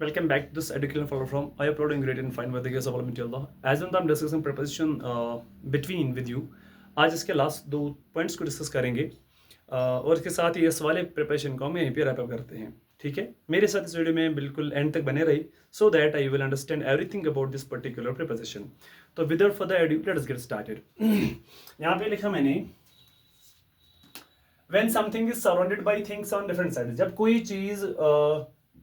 Welcome back to this educational platform. I uploading great and fine with the grace of Almighty Allah. As in I'm discussing preposition between with you. आज इसके last दो points को discuss करेंगे और इसके साथ ही इस वाले प्रिपरेशन को हम यहीं पे रैप अप करते हैं. ठीक है, मेरे साथ इस वीडियो में बिल्कुल एंड तक बने रही so that I will understand everything about this particular preposition. तो without further ado let's get started. यहाँ पे लिखा मैंने when something is surrounded by things on different sides. जब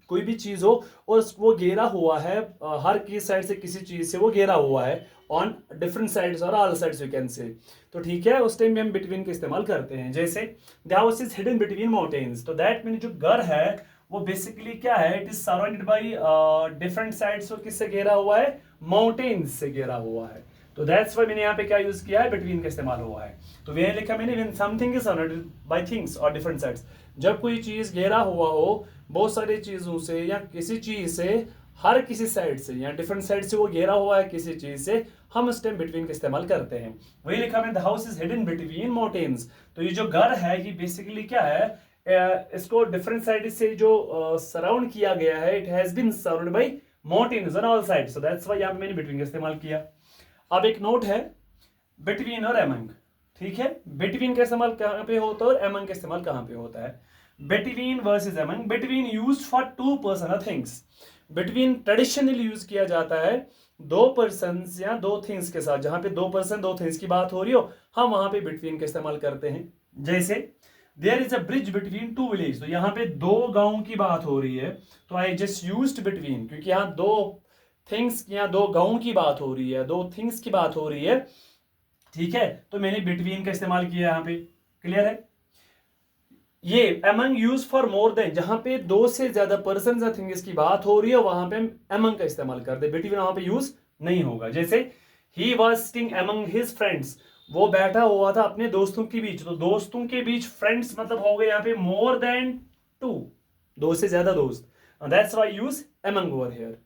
कोई भी चीज हो और वो घेरा हुआ है हर की साइड से किसी चीज से वो घेरा हुआ है ऑन डिफरेंट साइड्स और all sides you can say. तो ठीक है, उस टाइम में हम बिटवीन का इस्तेमाल करते हैं. जैसे the house is hidden between mountains. तो दैट मीन जो घर है वो बेसिकली क्या है, it is surrounded by different sides. और किससे घेरा हुआ है? माउंटेन्स से घेरा हुआ है. तो दैट्स व्हाई मैंने यहाँ पे क्या यूज किया है, बिटवीन का इस्तेमाल हुआ है. तो वह लिखा मैंने when something is surrounded by things और डिफरेंट साइड्स. जब कोई चीज घेरा हुआ हो बहुत सारी चीजों से या किसी चीज से हर किसी साइड से या डिफरेंट साइड से वो घेरा हुआ है किसी चीज से, हम उस टाइम बिटवीन का इस्तेमाल करते हैं. वही लिखा मैंने the house is hidden between mountains. तो ये जो घर है ये बेसिकली क्या है, इसको डिफरेंट साइड से जो सराउंड किया गया है, it has been surrounded by mountains on all sides. So that's why यहाँ पे मैंने बिटवीन का इस्तेमाल किया. अब एक नोट है, बिटवीन और एमंग. ठीक है, बिटवीन का इस्तेमाल कहाँ पे होता है और एमंग का इस्तेमाल कहाँ पे होता है. Between versus among. Between used for two person और थिंग्स. बिटवीन ट्रेडिशनली यूज किया जाता है दो पर्सन या दो थिंग्स के साथ. जहां पे दो पर्सन दो थिंग्स की बात हो रही हो, हम वहां पे बिटवीन का इस्तेमाल करते हैं. जैसे there is a bridge between two village. तो यहाँ पे दो गांव की बात हो रही है, तो आई जस्ट यूज्ड बिटवीन, क्योंकि यहाँ दो थिंग्स या दो गांव की बात हो रही है, दो थिंग्स की बात हो रही है. ठीक है, तो मैंने बिटवीन का इस्तेमाल किया यहाँ पे. क्लियर है. ये among use for more then, जहां पे दो से ज्यादा पर्सन या थिंग्स की बात हो रही है वहां पे हम among का इस्तेमाल करते हैं. बिटवीन वहां पे यूज नहीं होगा. जैसे he was sitting among his friends. वो बैठा हुआ था अपने दोस्तों के बीच. तो दोस्तों के बीच फ्रेंड्स मतलब हो गए यहाँ पे मोर देन टू, दो से ज्यादा दोस्त. That's why use among over here.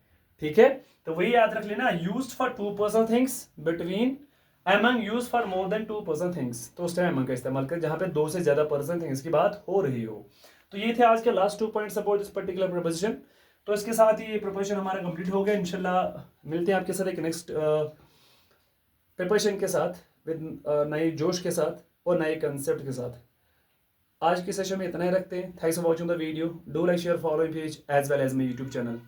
ठीक है, तो वही याद रख लेना, used for two person things between, among use for more than two person things. तो उस टाइम among का इस्तेमाल कर जहां पे दो से ज्यादा पर्सन थिंग्स की बात हो रही हो. तो ये थे आज के last 2 points about this particular preposition. तो इसके साथ ही ये प्रीपोजिशन हमारा कंप्लीट हो गया. इंशाल्लाह मिलते हैं आपके साथ एक नेक्स्ट प्रीपोजिशन के साथ विद नए जोश के साथ और नए कंसेप्ट के साथ. आज के सेशन में इतना ही रखते हैं. Thanks for watching the video. Do like share follow page as well as my YouTube channel.